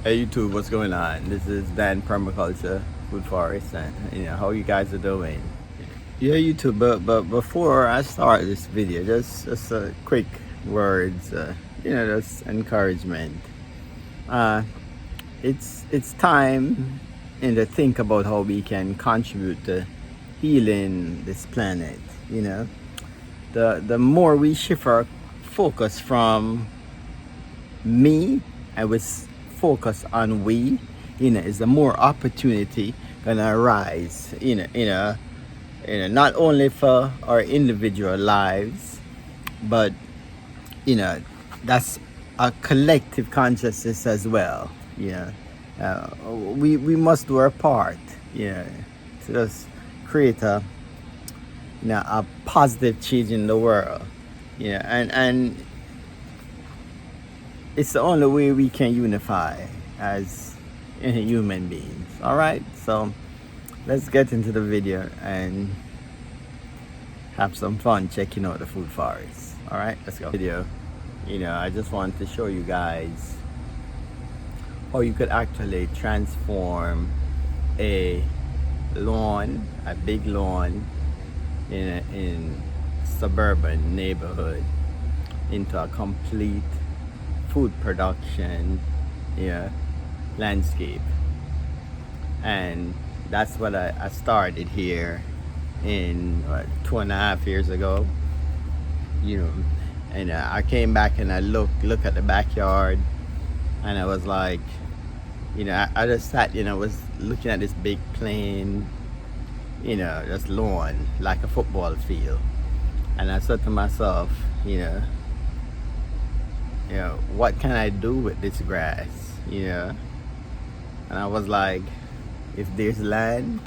Hey YouTube, what's going on? This is Dan Permaculture, Food Forest, and how you guys are doing. Yeah, YouTube, but before I start this video, just a quick words, just encouragement. It's time to think about how we can contribute to healing this planet. The more we shift our focus from me and we focus on we, is the more opportunity gonna arise, not only for our individual lives, but that's a collective consciousness as well. We must do our part, to just create a positive change in the world, and it's the only way we can unify as human beings. All right, so let's get into the video and have some fun checking out the food forest. All right, let's go. Video, I just wanted to show you guys how you could actually transform a lawn, a big lawn in suburban neighborhood into a complete food production landscape. And that's what I started here in 2.5 years ago. And I came back and I look at the backyard, and I was like, I just sat, was looking at this big plain, just lawn, like a football field. And I said to myself, what can I do with this grass? And I was like, if there's land,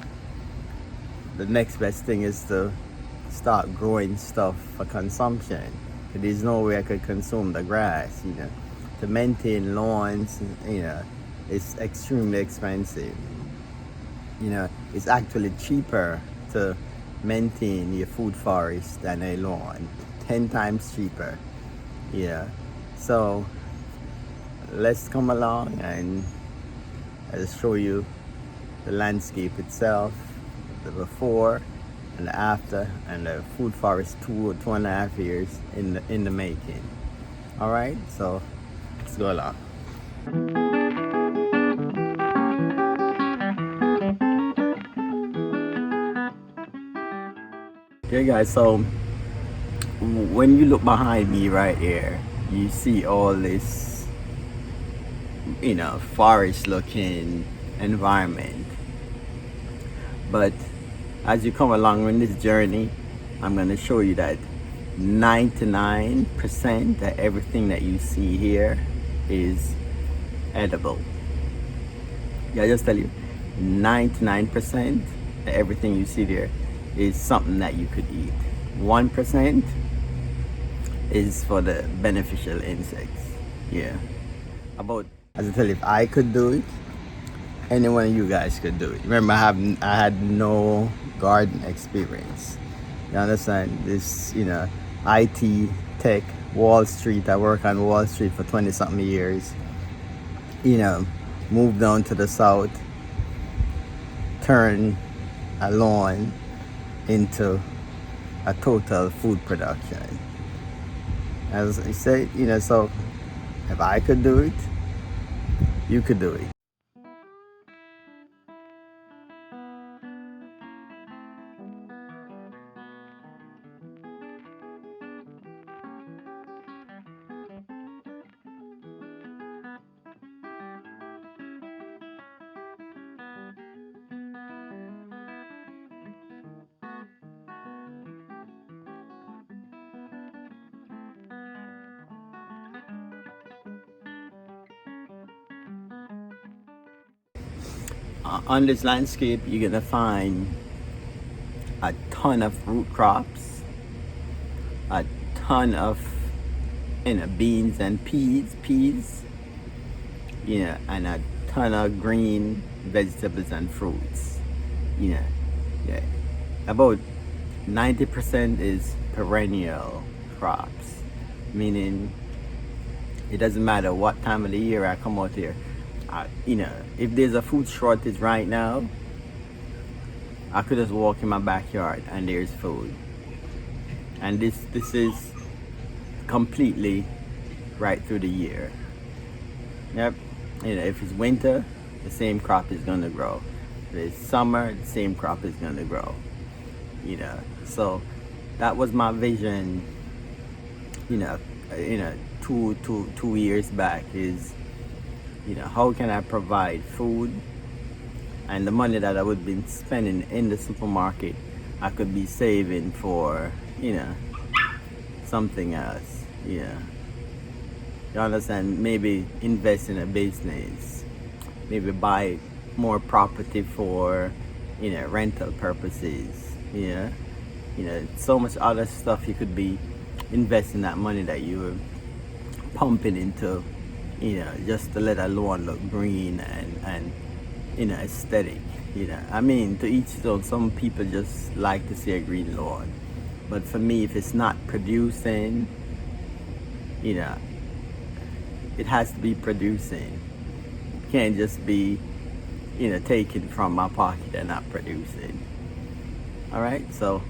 the next best thing is to start growing stuff for consumption. There's no way I could consume the grass. To maintain lawns, it's extremely expensive. It's actually cheaper to maintain your food forest than a lawn, 10 times cheaper. So let's come along and I'll show you the landscape itself, the before and the after, and the food forest 2.5 years in the making. All right, so let's go along. Okay guys, so when you look behind me right here, you see all this forest looking environment. But as you come along in this journey, I'm going to show you that 99% of everything that you see here is edible. Yeah, I just tell you, 99% of everything you see there is something that you could eat. 1% is for the beneficial insects. As I tell you, if I could do it, any one of you guys could do it. Remember, I had no garden experience. You understand? This, IT, tech, Wall Street. I work on Wall Street for 20-something years. Moved down to the south, turned a lawn into a total food production. As I say, so if I could do it, you could do it. On this landscape, you're gonna find a ton of root crops, a ton of beans and peas, and a ton of green vegetables and fruits. About 90% is perennial crops, meaning it doesn't matter what time of the year I come out here, you know, if there's a food shortage right now, I could just walk in my backyard and there's food. And this is completely right through the year. Yep. You know, if it's winter, the same crop is gonna grow. If it's summer, the same crop is gonna grow. You know, so that was my vision. You know, two years back is, you know, how can I provide food, and the money that I would be spending in the supermarket, I could be saving for, you know, something else. Yeah. You understand? Maybe invest in a business, maybe buy more property for, you know, rental purposes. Yeah. You know, so much other stuff you could be investing that money that you were pumping into, you know, just to let a lawn look green and you know, aesthetic. You know, I mean, to each his own. Some people just like to see a green lawn, but for me, if it's not producing, you know, it has to be producing. It can't just be, you know, taken from my pocket and not producing. All right, so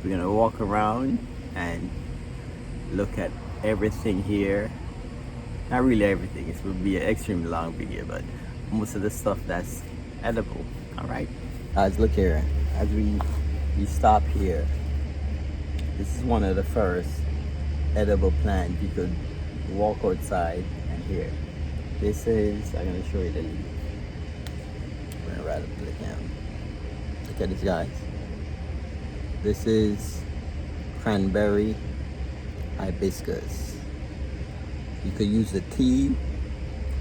we're gonna walk around and look at everything here. Not really everything, it will be an extremely long video, but most of the stuff that's edible. All right, guys, look here. As we stop here, this is one of the first edible plants you could walk outside and hear. This is, I'm gonna show you the leaf. I'm gonna right up to the camera. Look at this, guys. This is Cranberry Hibiscus. You could use the tea,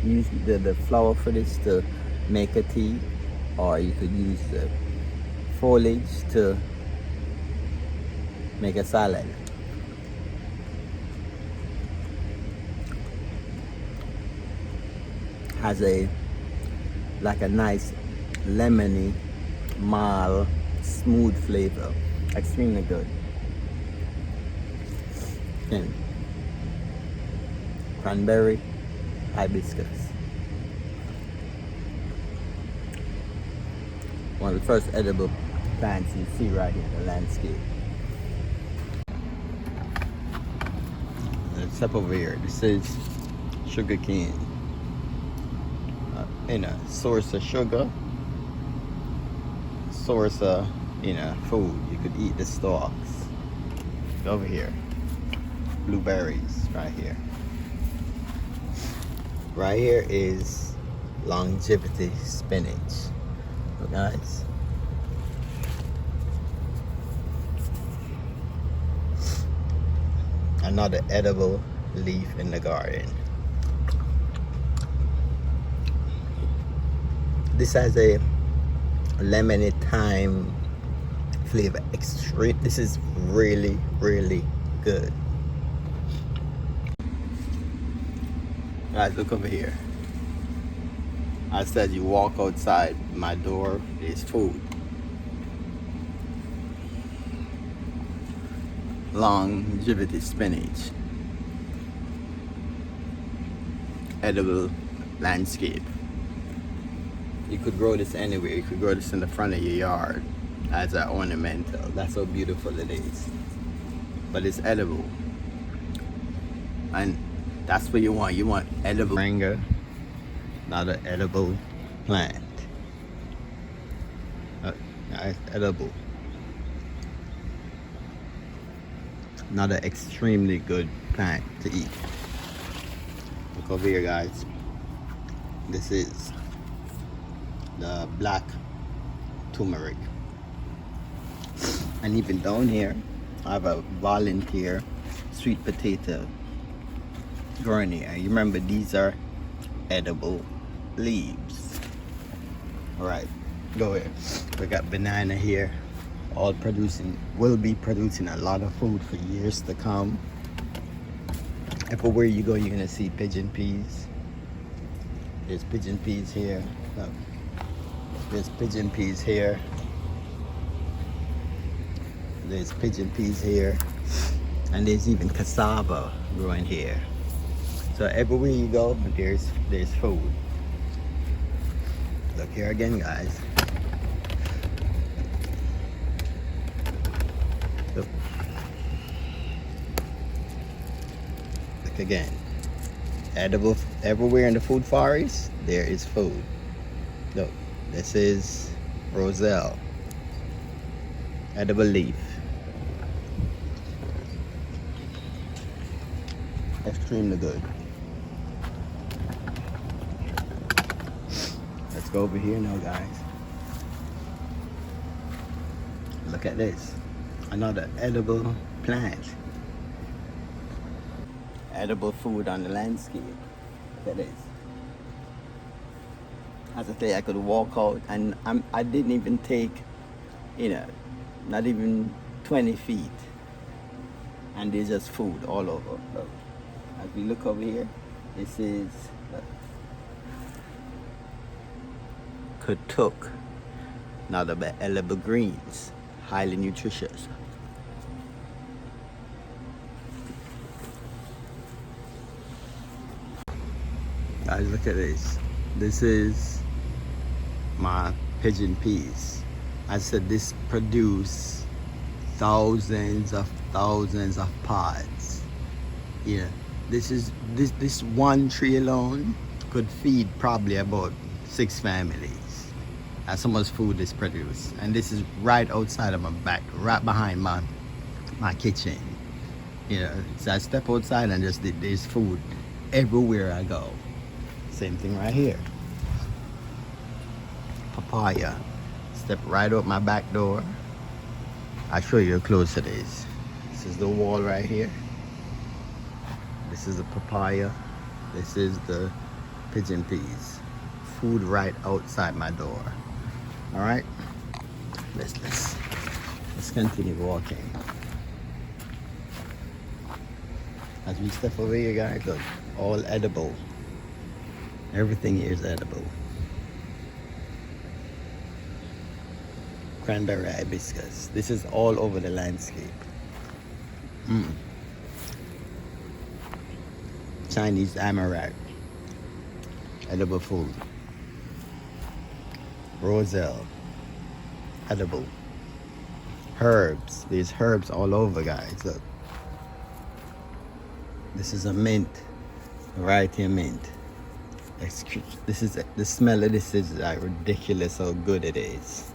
use the flower for this to make a tea, or you could use the foliage to make a salad. Has a like a nice lemony, mild, smooth flavor. Extremely good. And Cranberry Hibiscus. One of the first edible plants you see right here in the landscape. Let's step over here. This is sugar cane. You know, source of sugar, source of, you know, food. You could eat the stalks. Over here, blueberries right here. Right here is longevity spinach. Look, guys. Another edible leaf in the garden. This has a lemony thyme flavor. Extreme. This is really, really good. Guys, look over here. I said you walk outside my door, there's food. Longevity spinach. Edible landscape. You could grow this anywhere. You could grow this in the front of your yard as an ornamental. That's how beautiful it is. But it's edible. And that's what you want. You want edible moringa, not an edible plant. It's edible. Not an extremely good plant to eat. Look over here, guys. This is the black turmeric. And even down here, I have a volunteer sweet potato growing here. You remember, these are edible leaves. All right, go here. We got banana here, all producing, will be producing a lot of food for years to come. Everywhere you go, you're gonna see pigeon peas. There's pigeon peas here. Look. There's pigeon peas here. There's pigeon peas here. And there's even cassava growing here. So everywhere you go, there's food. Look here again, guys. Look. Look again. Edible everywhere in the food forest, there is food. Look, this is roselle, edible leaf. Extremely good. Let's go over here now, guys. Look at this. Another edible plant. Edible food on the landscape. Look at this. As I say, I could walk out and I didn't even take, you know, not even 20 feet. And there's just food all over. Look. As we look over here, this is Katuk. Now the edible greens, highly nutritious. Guys, look at this. This is my pigeon peas. I said this produce thousands of pods. Yeah, this one tree alone could feed probably about 6 families. That's how much food this produce, and this is right outside of my back, right behind my kitchen. You know, so I step outside and just there's food everywhere I go. Same thing right here. Papaya. Step right up my back door. I'll show you how close it is. This is the wall right here. This is the papaya. This is the pigeon peas. Food right outside my door. All right. Let's continue walking. As we step over here, guys, look, all edible. Everything here is edible. Cranberry hibiscus. This is all over the landscape. Chinese amaranth. Edible food. Roselle. Edible. Herbs. There's herbs all over, guys. Look. This is a mint. Variety of mint. This is the smell of this is like ridiculous how good it is.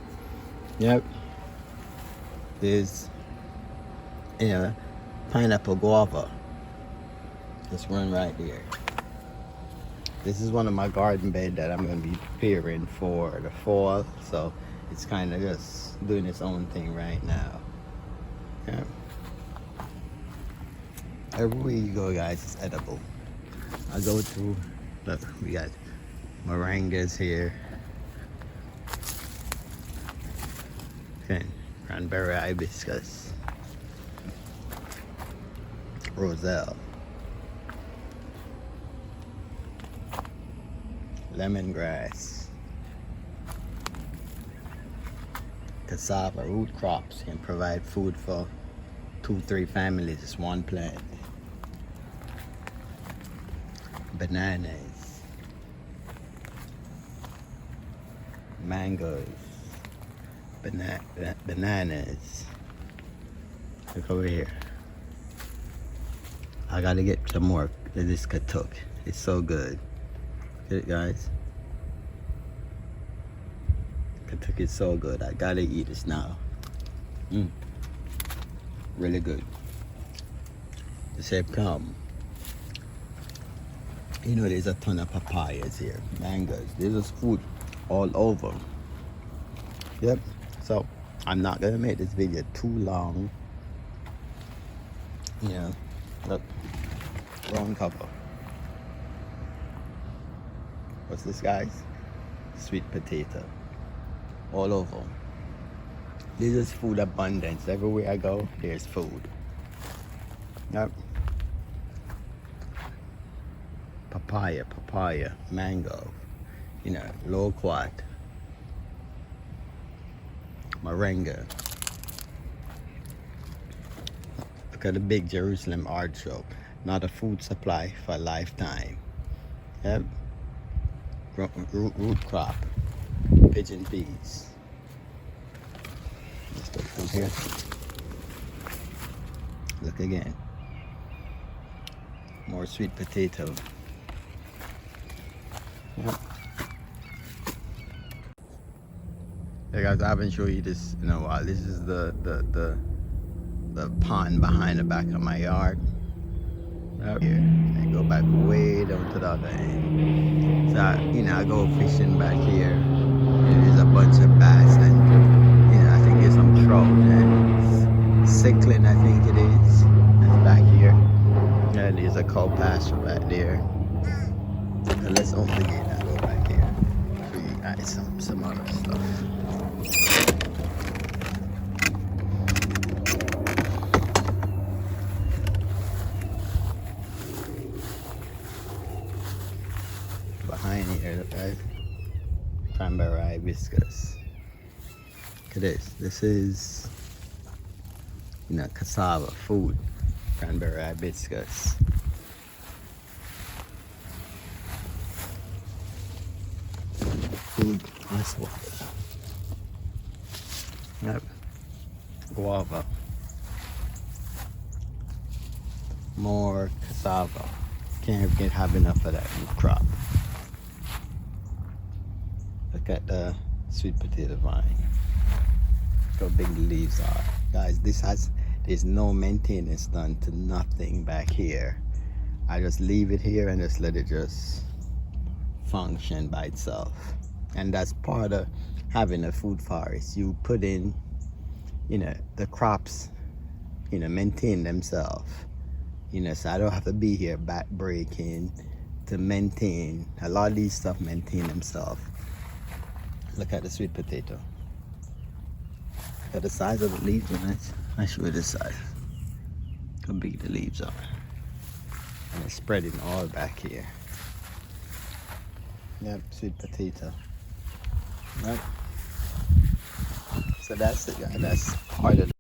Yep. There's, you know, pineapple guava. Just run right there. This is one of my garden bed that I'm going to be preparing for the fall, so it's kind of just doing its own thing right now. Yeah. Everywhere you go, guys, it's edible. I go through. Look, we got moringas here. Okay, cranberry hibiscus. Roselle. Lemongrass. Cassava root crops can provide food for 2-3 families. It's one plant. Bananas. Mangoes. Bananas. Look over here. I gotta get some more of this katuk. It's so good. Get it, guys? Katuk is so good. I gotta eat this now. Really good. They say come. You know, there's a ton of papayas here. Mangoes. There's just food all over. Yep. So I'm not gonna make this video too long. Yeah. Look. Ground cover. What's this, guys? Sweet potato. All over. There's just food abundance. Everywhere I go, there's food. Yep. Papaya, mango, you know, loquat, moringa. Look at the big Jerusalem artichoke. Not a food supply for a lifetime. Yep. Root crop. pigeon peas. Let's go from here. Look again. More sweet potato. Yep. Hey guys, I haven't shown you this in a while. This is the pond behind the back of my yard. Up here. I go back way down to the other end. So I go fishing back here. There's a bunch of bass and I think there's some trout and cichlids, I think it is. That's back here. And there's a cow pasture back there. So let's open the gate and go back here. Show you guys some other stuff. Behind here, look guys, Cranberry Hibiscus. Look at this. This is, cassava food. Cranberry Hibiscus. Food ice water. Yep. Guava. More cassava. Can't have enough of that root crop. Look at the sweet potato vine. Look how big the leaves are. Guys, there's no maintenance done to nothing back here. I just leave it here and just let it just function by itself. And that's part of having a food forest. You put in, the crops, maintain themselves. So I don't have to be here back breaking to maintain. A lot of these stuff maintain themselves. Look at the sweet potato. Look at the size of the leaves on it. I show you the size. How big the leaves are. And it's spreading all back here. Yep, sweet potato. Yep. So that's it, guys. That's part of